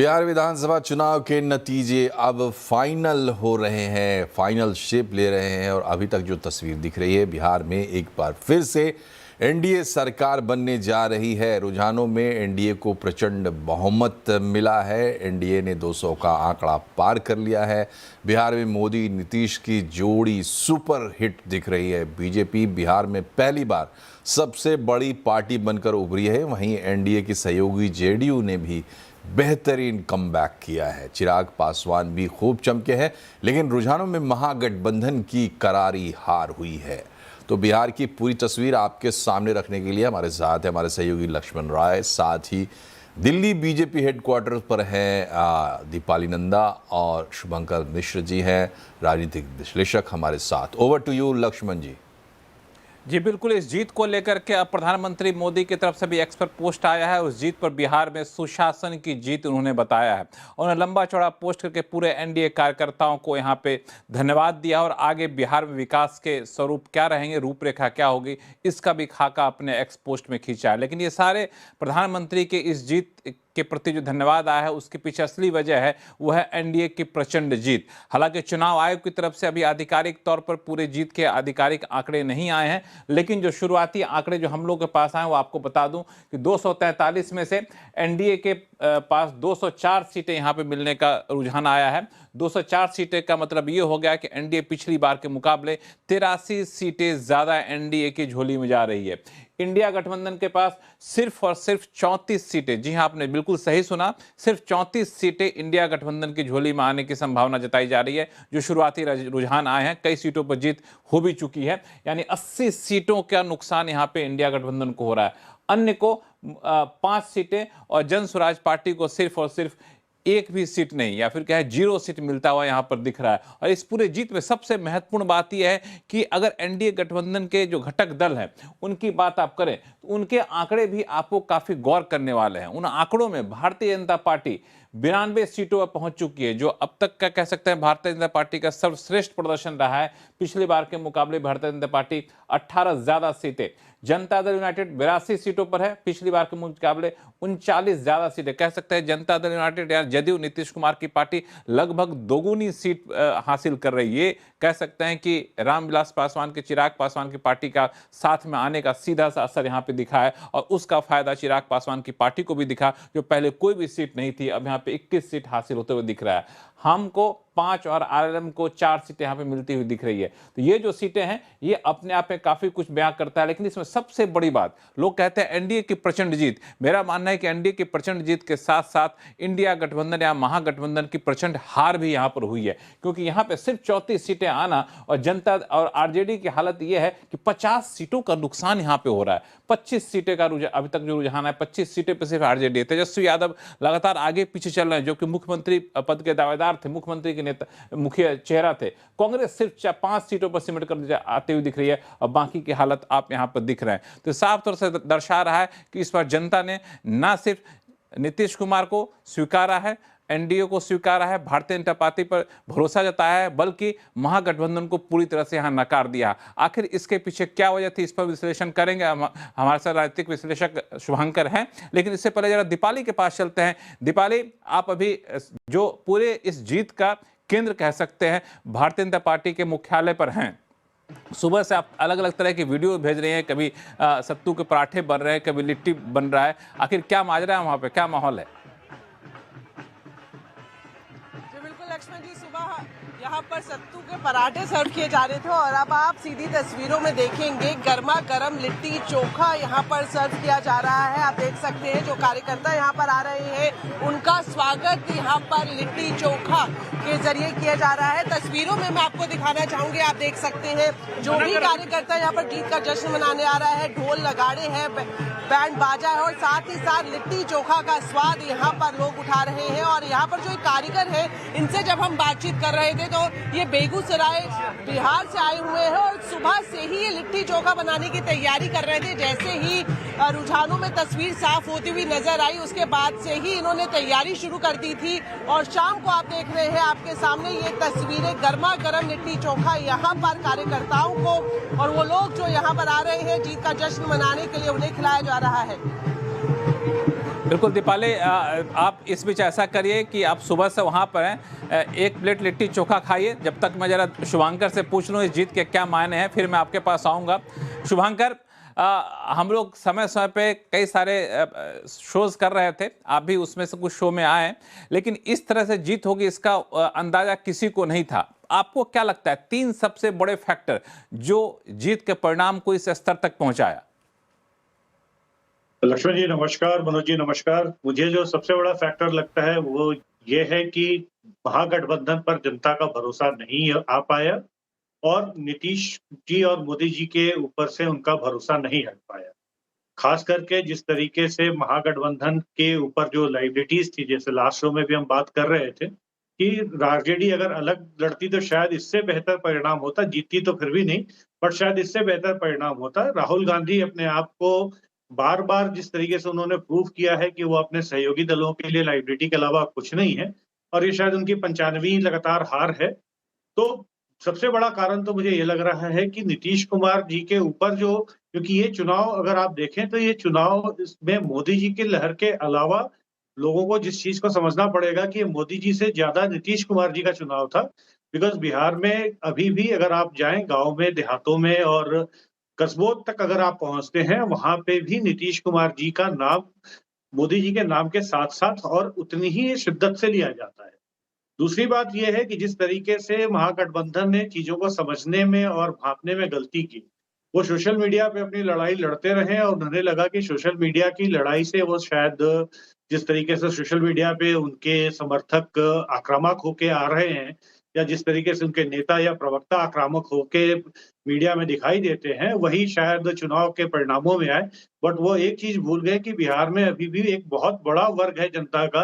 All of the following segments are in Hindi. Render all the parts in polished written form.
बिहार विधानसभा चुनाव के नतीजे अब फाइनल हो रहे हैं, फाइनल शेप ले रहे हैं और अभी तक जो तस्वीर दिख रही है, बिहार में एक बार फिर से एनडीए सरकार बनने जा रही है। रुझानों में एनडीए को प्रचंड बहुमत मिला है। एनडीए ने 200 का आंकड़ा पार कर लिया है। बिहार में मोदी नीतीश की जोड़ी सुपर हिट दिख रही है। बीजेपी बिहार में पहली बार सबसे बड़ी पार्टी बनकर उभरी है। वहीं एनडीए की सहयोगी जेडीयू ने भी बेहतरीन कमबैक किया है। चिराग पासवान भी खूब चमके हैं, लेकिन रुझानों में महागठबंधन की करारी हार हुई है। तो बिहार की पूरी तस्वीर आपके सामने रखने के लिए हमारे साथ है हमारे सहयोगी लक्ष्मण राय, साथ ही दिल्ली बीजेपी हेडक्वार्टर पर हैं दीपाली नंदा और शुभंकर मिश्र जी हैं, राजनीतिक विश्लेषक हमारे साथ। ओवर टू यू लक्ष्मण जी। जी बिल्कुल, इस जीत को लेकर के अब प्रधानमंत्री मोदी की तरफ से भी एक्सपर्ट पोस्ट आया है। उस जीत पर बिहार में सुशासन की जीत उन्होंने बताया है। उन्होंने लंबा चौड़ा पोस्ट करके पूरे एनडीए कार्यकर्ताओं को यहाँ पे धन्यवाद दिया और आगे बिहार में विकास के स्वरूप क्या रहेंगे, रूपरेखा क्या होगी, इसका भी खाका अपने एक्स पोस्ट में खींचा है। लेकिन ये सारे प्रधानमंत्री के इस जीत के प्रति जो धन्यवाद आया है, उसके पीछे असली वजह है वो है एनडीए की प्रचंड जीत। हालांकि चुनाव आयोग की तरफ से अभी आधिकारिक तौर पर पूरे जीत के आधिकारिक आंकड़े नहीं आए हैं, लेकिन जो शुरुआती आंकड़े जो हम लोग के पास आए वो आपको बता दूं कि 243 में से एनडीए के पास 204 सीटें यहां पे मिलने का रुझान आया है। 204 सीटें का मतलब ये हो गया कि एनडीए पिछली बार के मुकाबले 83 सीटें ज्यादा एनडीए की झोली में जा रही है। इंडिया गठबंधन के पास सिर्फ और सिर्फ 34 सीटें, जी हां आपने बिल्कुल सही सुना, सिर्फ 34 सीटें इंडिया गठबंधन की झोली में आने की संभावना जताई जा रही है। जो शुरुआती रुझान आए हैं, कई सीटों पर जीत हो भी चुकी है, यानी 80 सीटों का नुकसान यहां पे इंडिया गठबंधन को हो रहा है। अन्य को 5 सीटें और जन स्वराज पार्टी को सिर्फ और सिर्फ एक भी सीट नहीं, या फिर क्या है 0 सीट मिलता हुआ यहां पर दिख रहा है। और इस पूरे जीत में सबसे महत्वपूर्ण बात यह है कि अगर एनडीए गठबंधन के जो घटक दल हैं उनकी बात आप करें तो उनके आंकड़े भी आपको काफी गौर करने वाले हैं। उन आंकड़ों में भारतीय जनता पार्टी 92 सीटों पर पहुंच चुकी है, जो अब तक का कह सकते हैं भारतीय जनता पार्टी का सर्वश्रेष्ठ प्रदर्शन रहा है। पिछली बार के मुकाबले भारतीय जनता पार्टी 18 ज्यादा सीटें, जनता दल यूनाइटेड 82 सीटों पर है, पिछली बार के मुकाबले 39 ज्यादा सीटें। कह सकते हैं जनता दल यूनाइटेड या जदयू नीतीश कुमार की पार्टी लगभग दोगुनी सीट हासिल कर रही है। ये कह सकते हैं कि रामविलास पासवान के, चिराग पासवान की पार्टी का साथ में आने का सीधा सा असर यहाँ पे दिखा है और उसका फायदा चिराग पासवान की पार्टी को भी दिखा, जो पहले कोई भी सीट नहीं थी, अब यहाँ पे 21 सीट हासिल होते हुए दिख रहा है। हमको 5 और आरएलएम को 4 सीटें यहाँ पे मिलती हुई दिख रही है। तो ये जो सीटें हैं ये अपने आप में काफी कुछ बयां करता है। लेकिन इसमें सबसे बड़ी बात, लोग कहते हैं एनडीए की प्रचंड जीत, मेरा मानना है कि एनडीए की प्रचंड जीत के साथ साथ इंडिया गठबंधन या महागठबंधन की प्रचंड हार भी यहाँ पर हुई है, क्योंकि यहाँ पे सिर्फ 34 सीटें आना और जनता और आरजेडी की हालत यह है कि 50 सीटों का नुकसान यहाँ पे हो रहा है। 25 सीटें का अभी तक जो रुझान है, 25 सीटें पर सिर्फ आरजेडी। तेजस्वी यादव लगातार आगे पीछे चल रहे हैं, जो कि मुख्यमंत्री पद के दावेदार थे, मुख्यमंत्री के मुख्य चेहरा थे। कांग्रेस सिर्फ 5 सीटों पर सिमट कर आते हुए दिख रही है और बाकी की हालत आप यहां पर दिख रहे हैं। तो साफ तौर से दर्शा रहा है कि इस बार जनता ने ना सिर्फ नीतीश कुमार को स्वीकारा है, एनडीए को स्वीकारा है, भारतीय जनता पार्टी पर भरोसा जताया है, बल्कि महागठबंधन को पूरी तरह से यहां नकार दिया। आखिर इसके पीछे क्या वजह थी, इस पर विश्लेषण करेंगे। हमारे साथ राजनीतिक विश्लेषक शुभंकर हैं, लेकिन इससे पहले जरा दीपाली के पास चलते हैं। दीपाली, आप अभी जो पूरे इस जीत का केंद्र कह सकते हैं भारतीय जनता पार्टी के मुख्यालय पर हैं, सुबह से आप अलग अलग तरह की वीडियो भेज रहे हैं, कभी सत्तू के पराठे बन रहे हैं, कभी लिट्टी बन रहा है, आखिर क्या माजरा है वहां पे, क्या माहौल है? लक्ष्मण जी, सुबह यहाँ पर सत्तू के पराठे सर्व किए जा रहे थे और अब आप सीधी तस्वीरों में देखेंगे गर्मा गर्म लिट्टी चोखा यहाँ पर सर्व किया जा रहा है। आप देख सकते हैं जो कार्यकर्ता यहाँ पर आ रहे हैं उनका स्वागत यहाँ पर लिट्टी चोखा के जरिए किया जा रहा है। तस्वीरों में मैं आपको दिखाना चाहूंगी, आप देख सकते हैं जो भी कार्यकर्ता यहाँ पर जीत का जश्न मनाने आ रहा है, ढोल नगाड़े हैं, बैंड बाजा है और साथ ही साथ लिट्टी चोखा का स्वाद यहाँ पर लोग उठा रहे हैं। और यहाँ पर जो कारीगर है इनसे जब हम बातचीत कर रहे थे तो ये बेगूसराय बिहार से आए हुए हैं और सुबह से ही ये लिट्टी चोखा बनाने की तैयारी कर रहे थे। जैसे ही रुझानों में तस्वीर साफ होती हुई नजर आई, उसके बाद से ही इन्होंने तैयारी शुरू कर दी थी और शाम को आप देख रहे हैं आपके सामने ये तस्वीरें गर्मा गर्म लिट्टी चोखा यहाँ पर कार्यकर्ताओं को और वो लोग जो यहाँ पर आ रहे हैं जीत का जश्न मनाने के लिए उन्हें खिलाया जा रहा है। बिल्कुल दीपाली, आप इस बीच ऐसा करिए कि आप सुबह से वहाँ पर हैं, एक प्लेट लिट्टी चोखा खाइए जब तक मैं जरा शुभांकर से पूछ लूँ इस जीत के क्या मायने हैं, फिर मैं आपके पास आऊँगा। शुभांकर, हम लोग समय समय पे कई सारे शोज कर रहे थे, आप भी उसमें से कुछ शो में आए, लेकिन इस तरह से जीत होगी इसका अंदाजा किसी को नहीं था। आपको क्या लगता है 3 सबसे बड़े फैक्टर जो जीत के परिणाम को इस स्तर तक पहुंचाया? लक्ष्मण जी नमस्कार, मनोज जी नमस्कार। मुझे जो सबसे बड़ा फैक्टर लगता है वो ये है कि महागठबंधन पर जनता का भरोसा नहीं आ पाया और नीतीश जी और मोदी जी के ऊपर से उनका भरोसा नहीं हट पाया। खास करके जिस तरीके से महागठबंधन के ऊपर जो लायबिलिटीज थी, जैसे लास्ट शो में भी हम बात कर रहे थे कि आरजेडी अगर अलग लड़ती तो शायद इससे बेहतर परिणाम होता, जीतती तो फिर भी नहीं, बट शायद इससे बेहतर परिणाम होता। राहुल गांधी अपने आप को बार बार जिस तरीके से उन्होंने प्रूव किया है कि वो अपने सहयोगी दलों के लिए लायबिलिटी के अलावा कुछ नहीं है, और ये शायद उनकी 95वीं लगातार हार है। तो सबसे बड़ा कारण तो मुझे ये लग रहा है कि नीतीश कुमार जी के ऊपर जो, क्योंकि ये चुनाव अगर आप देखें तो ये चुनाव इसमें मोदी जी की लहर के अलावा लोगों को जिस चीज को समझना पड़ेगा कि ये मोदी जी से ज्यादा नीतीश कुमार जी का चुनाव था। बिकॉज बिहार में अभी भी अगर आप जाएं गांव में, देहातों में और कस्बों तक अगर आप पहुंचते हैं, वहां पे भी नीतीश कुमार जी का नाम मोदी जी के नाम के साथ साथ और उतनी ही शिद्दत से लिया जाता है। दूसरी बात यह है कि जिस तरीके से महागठबंधन ने चीजों को समझने में और भांपने में गलती की, वो सोशल मीडिया पे अपनी लड़ाई लड़ते रहे और उन्हें लगा कि सोशल मीडिया की लड़ाई से वो शायद जिस तरीके से सोशल मीडिया पे उनके समर्थक आक्रामक होके आ रहे हैं, या जिस तरीके से उनके नेता या प्रवक्ता आक्रामक होके मीडिया में दिखाई देते हैं, वही शायद चुनाव के परिणामों में आए। बट वो एक चीज भूल गए कि बिहार में अभी भी एक बहुत बड़ा वर्ग है जनता का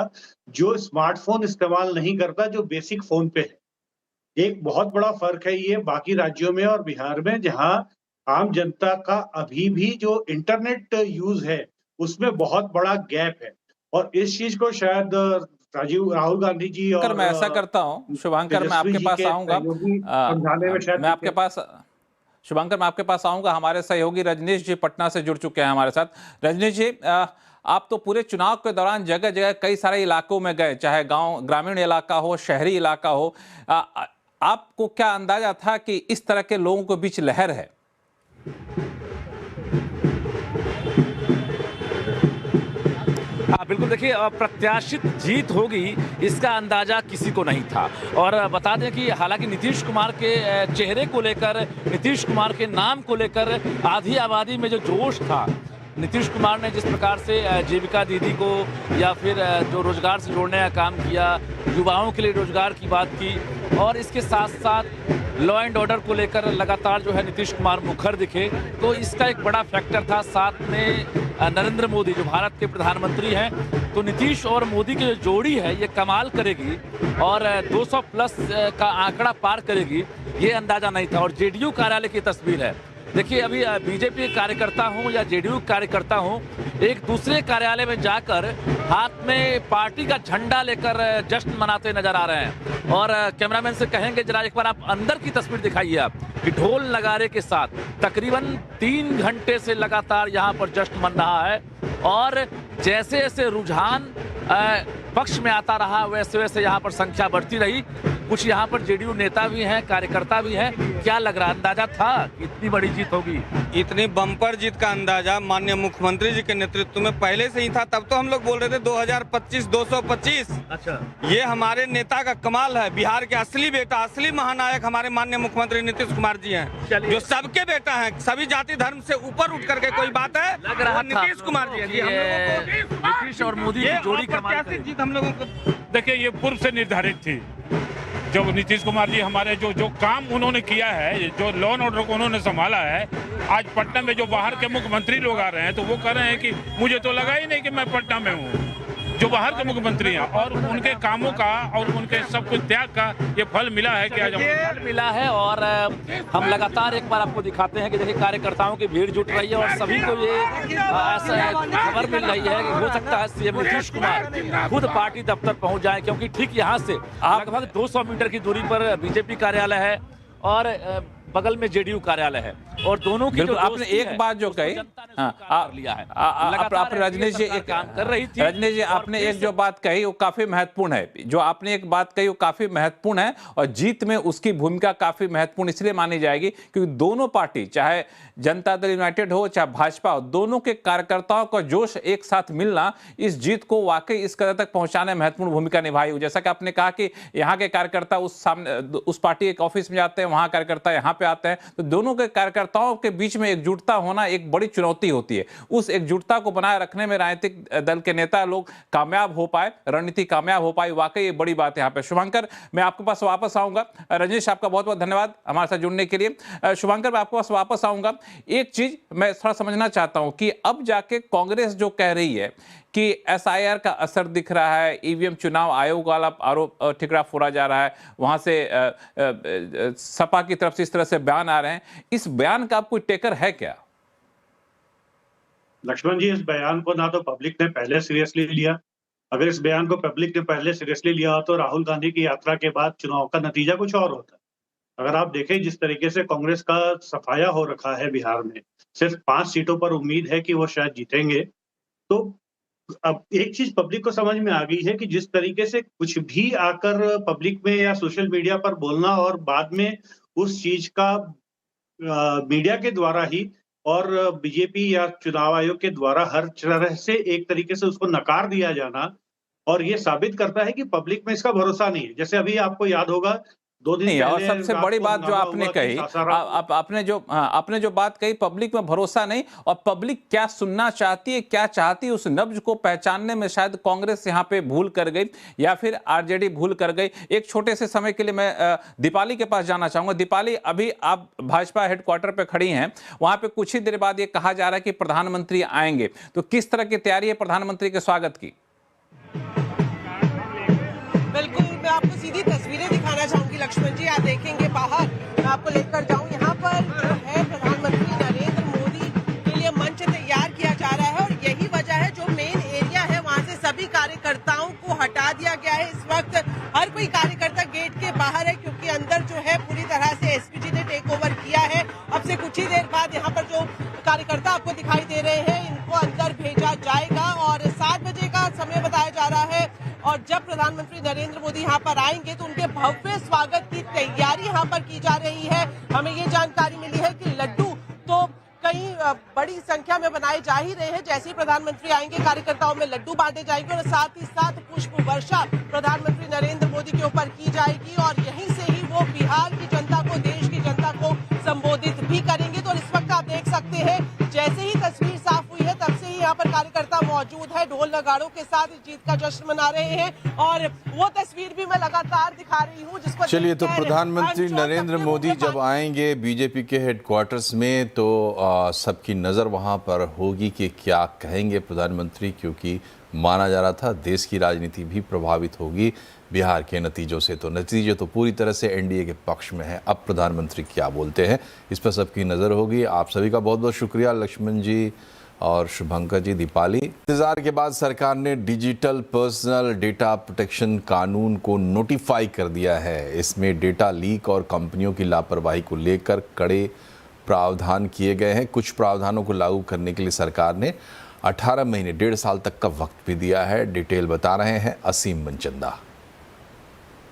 जो स्मार्टफोन इस्तेमाल नहीं करता, जो बेसिक फोन पे है। एक बहुत बड़ा फर्क है ये बाकी राज्यों में और बिहार में, जहां आम जनता का अभी भी जो इंटरनेट यूज है उसमें बहुत बड़ा गैप है। और इस चीज को शायद राहुल गांधी जी और मैं ऐसा करता हूं, शुभांकर मैं आपके पास आऊंगा, मैं आपके पास शुभांकर मैं आपके पास आऊंगा। हमारे सहयोगी रजनीश जी पटना से जुड़ चुके हैं हमारे साथ। रजनीश जी, आप तो पूरे चुनाव के दौरान जगह जगह कई सारे इलाकों में गए, चाहे गांव ग्रामीण इलाका हो, शहरी इलाका हो, आपको क्या अंदाजा था कि इस तरह के लोगों के बीच लहर है? बिल्कुल, देखिए प्रत्याशित जीत होगी इसका अंदाजा किसी को नहीं था। और बता दें कि हालांकि नीतीश कुमार के चेहरे को लेकर, नीतीश कुमार के नाम को लेकर आधी आबादी में जो जोश था, नीतीश कुमार ने जिस प्रकार से जीविका दीदी को या फिर जो रोजगार से जोड़ने का काम किया, युवाओं के लिए रोजगार की बात की, और इसके साथ साथ लॉ एंड ऑर्डर को लेकर लगातार जो है नीतीश कुमार मुखर दिखे, तो इसका एक बड़ा फैक्टर था। साथ में नरेंद्र मोदी जो भारत के प्रधानमंत्री हैं, तो नीतीश और मोदी की जो जोड़ी है ये कमाल करेगी और 200 प्लस का आंकड़ा पार करेगी, ये अंदाजा नहीं था। और जेडीयू कार्यालय की तस्वीर है, देखिए अभी बीजेपी कार्यकर्ता हूं या जेडीयू कार्यकर्ता हूं, एक दूसरे कार्यालय में जाकर हाथ में पार्टी का झंडा लेकर जश्न मनाते नजर आ रहे हैं। और कैमरामैन से कहेंगे जरा एक बार आप अंदर की तस्वीर दिखाइए आप, कि ढोल नगारे के साथ तकरीबन 3 घंटे से लगातार यहाँ पर जश्न मन रहा है। और जैसे जैसे रुझान पक्ष में आता रहा, वैसे वैसे यहाँ पर संख्या बढ़ती रही। कुछ यहाँ पर जेडीयू नेता भी हैं, कार्यकर्ता भी हैं। क्या लग रहा, अंदाजा था इतनी बड़ी जीत होगी? इतनी बम्पर जीत का अंदाजा माननीय मुख्यमंत्री जी के नेतृत्व में पहले से ही था। तब तो हम लोग बोल रहे थे 2025 225। अच्छा, ये हमारे नेता का कमाल है। बिहार के असली बेटा, असली महानायक हमारे माननीय मुख्यमंत्री नीतीश कुमार जी हैं, जो सबके बेटा हैं, सभी जाति धर्म से ऊपर उठ करके कोई बात है। लग रहा नीतीश कुमार जी नीतीश और मोदी की जोड़ी प्रत्याशित जीत हम लोगों को। देखिए, ये पूर्व से निर्धारित थी। जब नीतीश कुमार जी हमारे जो काम उन्होंने किया है, जो लॉ एंड ऑर्डर को उन्होंने संभाला है, आज पटना में जो बाहर के मुख्यमंत्री लोग आ रहे हैं तो वो कह रहे हैं कि मुझे तो लगा ही नहीं कि मैं पटना में हूँ। जो बाहर के मुख्यमंत्री हैं और उनके कामों का और उनके सब कुछ त्याग का ये फल मिला है कि आज फल मिला है। और हम लगातार एक बार आपको दिखाते हैं कि देखिए कार्यकर्ताओं की भीड़ जुट रही है और सभी को ये ऐसा खबर मिल रही है कि हो सकता है सीएम नीतीश कुमार खुद पार्टी दफ्तर पहुंच जाए, क्योंकि ठीक यहाँ से लगभग 200 मीटर की दूरी पर बीजेपी कार्यालय है और बगल में जेडीयू कार्यालय है। और दोनों की जो बिल्कुल, आपने दोस्ती एक है, बात जो उसको कही, जनता ने हाँ, स्वीकार कर लिया है। आपने लगातार रजनीश जी एनडीए सरकार काम कर रही थी। रजनीश जी, और आपने फिर एक जो बात कही वो काफी महत्वपूर्ण है। जो आपने एक बात कही वो काफी महत्वपूर्ण है और जीत में उसकी भूमिका काफी महत्वपूर्ण इसलिए मानी जाएगी क्योंकि दोनों पार्टी, चाहे जनता दल यूनाइटेड हो चाहे भाजपा हो, दोनों के कार्यकर्ताओं का जोश एक साथ मिलना इस जीत को वाकई इस कदर तक पहुंचाने में महत्वपूर्ण भूमिका निभाई हुई। जैसा कि आपने कहा कि यहाँ के कार्यकर्ता उस पार्टी के ऑफिस में जाते हैं, वहां कार्यकर्ता यहाँ पे आते हैं, तो दोनों के कार्यकर्ताओं के बीच में एकजुटता होना एक बड़ी चुनौती होती है। उस एकजुटता को बनाए रखने में राजनीतिक दल के नेता लोग कामयाब हो पाए, रणनीति कामयाब हो पाई, वाकई ये बड़ी बात है। यहाँ पे शुभंकर, मैं आपके पास वापस आऊंगा। रजनीश, आपका बहुत बहुत धन्यवाद हमारे साथ जुड़ने के लिए। शुभंकर, मैं आपके पास वापस आऊंगा। एक चीज मैं थोड़ा समझना चाहता हूं कि अब जाके कांग्रेस जो कह रही है कि एसआईआर का असर दिख रहा है, ईवीएम चुनाव आयोग वाला आरोप ठिकरा फोड़ा जा रहा है, वहां से सपा की तरफ से इस तरह से बयान आ रहे हैं, इस बयान का आप कोई टेकर है क्या? लक्ष्मण जी, इस बयान को ना तो पब्लिक ने पहले सीरियसली लिया। अगर इस बयान को पब्लिक ने पहले सीरियसली लिया हो तो राहुल गांधी की यात्रा के बाद चुनाव का नतीजा कुछ और होता। अगर आप देखें जिस तरीके से कांग्रेस का सफाया हो रखा है बिहार में, सिर्फ 5 सीटों पर उम्मीद है कि वो शायद जीतेंगे, तो अब एक चीज पब्लिक को समझ में आ गई है कि जिस तरीके से कुछ भी आकर पब्लिक में या सोशल मीडिया पर बोलना और बाद में उस चीज का मीडिया के द्वारा ही और बीजेपी या चुनाव आयोग के द्वारा हर तरह से एक तरीके से उसको नकार दिया जाना, और ये साबित करता है कि पब्लिक में इसका भरोसा नहीं है। जैसे अभी आपको याद होगा 2 दिन नहीं, और पहले सबसे रात बड़ी को बात जो हंगामा आपने हुआ कि कही, सासाराम आपने जो बात कही, पब्लिक में भरोसा नहीं, और पब्लिक क्या सुनना चाहती है, क्या चाहती है, उस नब्ज को पहचानने में शायद कांग्रेस यहाँ पे भूल कर गई या फिर आरजेडी भूल कर गई। एक छोटे से समय के लिए मैं दीपाली के पास जाना चाहूंगा। दीपाली, अभी आप भाजपा हेडक्वार्टर पे खड़ी हैं, वहां पे कुछ ही देर बाद ये कहा जा रहा है कि प्रधानमंत्री आएंगे, तो किस तरह की तैयारी है प्रधानमंत्री के स्वागत की? बिल्कुल, मैं आपको सीधी तस्वीरें दिखाना चाहूंगी लक्ष्मण जी। आप देखेंगे बाहर, मैं आपको लेकर जाऊं, यहाँ पर जो है प्रधानमंत्री नरेंद्र मोदी के लिए मंच तैयार किया जा रहा है और यही वजह है, जो मेन एरिया है वहां से सभी कार्यकर्ताओं को हटा दिया गया है। इस वक्त हर कोई कार्यकर्ता गेट के बाहर है क्योंकि अंदर जो है पूरी तरह से एसपीजी ने टेक ओवर किया है। अब से कुछ ही देर बाद यहाँ पर जो कार्यकर्ता आपको दिखाई दे रहे हैं, इनको अंदर भेजा जाएगा और 7 बजे का समय बताया जा रहा है। और जब प्रधानमंत्री नरेंद्र मोदी यहाँ पर आएंगे तो उनके भव्य स्वागत की तैयारी यहाँ पर की जा रही है। हमें ये जानकारी मिली है कि लड्डू तो कई बड़ी संख्या में बनाए जा ही रहे हैं। जैसे ही प्रधानमंत्री आएंगे, कार्यकर्ताओं में लड्डू बांटे जाएंगे और साथ ही साथ पुष्प वर्षा प्रधानमंत्री नरेंद्र मोदी के ऊपर की जाएगी और यहीं से ही वो बिहार की जनता को, देश की जनता को संबोधित भी करेंगे। तो इस वक्त आप देख सकते हैं, जैसे ही तस्वीर साफ हुई है तब से ही यहाँ पर कार्यकर्ता मौजूद है, ढोल नगाड़ों के साथ इस जीत का जश्न मना रहे हैं और वो तस्वीर भी मैं लगातार दिखा रही हूँ जिसको चलिए, तो प्रधानमंत्री नरेंद्र मोदी जब आएंगे बीजेपी के हेडक्वार्टर्स में तो सबकी नज़र वहां पर होगी कि क्या कहेंगे प्रधानमंत्री, क्योंकि माना जा रहा था देश की राजनीति भी प्रभावित होगी बिहार के नतीजों से। तो नतीजे तो पूरी तरह से एनडीए के पक्ष में है। अब प्रधानमंत्री क्या बोलते हैं, इस पर सबकी नज़र होगी। आप सभी का बहुत बहुत शुक्रिया, लक्ष्मण जी और शुभंकर जी, दीपाली। इंतजार के बाद सरकार ने डिजिटल पर्सनल डेटा प्रोटेक्शन कानून को नोटिफाई कर दिया है। इसमें डेटा लीक और कंपनियों की लापरवाही को लेकर कड़े प्रावधान किए गए हैं। कुछ प्रावधानों को लागू करने के लिए सरकार ने 18 महीने 1.5 साल तक का वक्त भी दिया है। डिटेल बता रहे हैं Aseem Manchanda.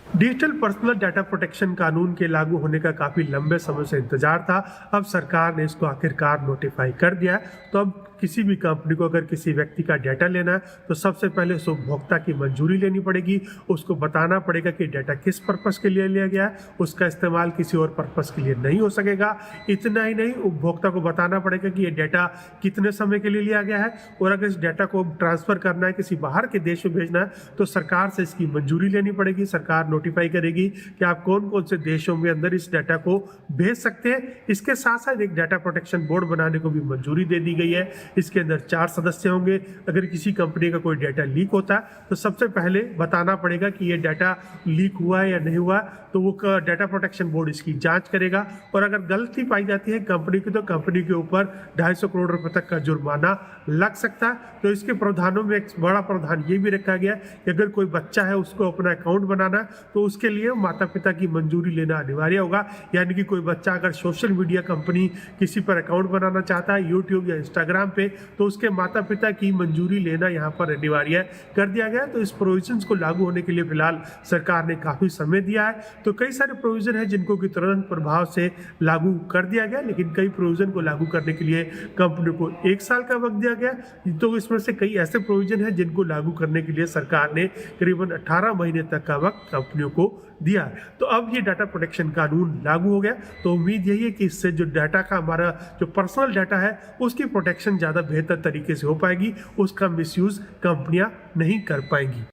Digital personal data protection कानून के लागू होने का काफी लंबे समय से इंतजार था। अब सरकार ने इसको आखिरकार नोटिफाई कर दिया। तो अब किसी भी कंपनी को अगर किसी व्यक्ति का डाटा लेना है तो सबसे पहले उस उपभोक्ता की मंजूरी लेनी पड़ेगी। उसको बताना पड़ेगा कि डाटा किस पर्पस के लिए लिया गया है, उसका इस्तेमाल किसी और पर्पस के लिए नहीं हो सकेगा। इतना ही नहीं, उपभोक्ता को बताना पड़ेगा कि ये डाटा कितने समय के लिए लिया गया है और अगर इस डाटा को ट्रांसफर करना है, किसी बाहर के देश में भेजना है, तो सरकार से इसकी मंजूरी लेनी पड़ेगी। सरकार नोटिफाई करेगी कि आप कौन कौन से देशों में अंदर इस डाटा को भेज सकते हैं। इसके साथ साथ एक डाटा प्रोटेक्शन बोर्ड बनाने को भी मंजूरी दे दी गई है। इसके अंदर 4 सदस्य होंगे। अगर किसी कंपनी का कोई डाटा लीक होता है तो सबसे पहले बताना पड़ेगा कि ये डाटा लीक हुआ है या नहीं हुआ, तो वो डाटा प्रोटेक्शन बोर्ड इसकी जांच करेगा। और अगर गलती पाई जाती है कंपनी की तो कंपनी के ऊपर 250 करोड़ रुपए तक का जुर्माना लग सकता है। तो इसके प्रावधानों में एक बड़ा प्रावधान ये भी रखा गया कि अगर कोई बच्चा है उसको अपना अकाउंट बनाना है तो उसके लिए माता पिता की मंजूरी लेना अनिवार्य होगा। यानी कि कोई बच्चा अगर सोशल मीडिया कंपनी किसी पर अकाउंट बनाना चाहता है यूट्यूब या इंस्टाग्राम पे, तो उसके माता पिता की मंजूरी लेना यहाँ पर अनिवार्य कर दिया गया। तो इस प्रोविजंस को लागू होने के लिए फिलहाल सरकार ने काफ़ी समय दिया है। तो कई सारे प्रोविजन है जिनको कि तुरंत प्रभाव से लागू कर दिया गया, लेकिन कई प्रोविजन को लागू करने के लिए कंपनी को 1 साल का वक्त दिया गया। तो इसमें से कई ऐसे प्रोविजन है जिनको लागू करने के लिए सरकार ने करीबन 18 महीने तक का वक्त कंपनियों को दिया। तो अब ये डाटा प्रोटेक्शन कानून लागू हो गया। तो उम्मीद यही है कि इससे जो डाटा का हमारा जो पर्सनल डाटा है उसकी प्रोटेक्शन ज़्यादा बेहतर तरीके से हो पाएगी, उसका मिसयूज कंपनियां नहीं कर पाएंगी।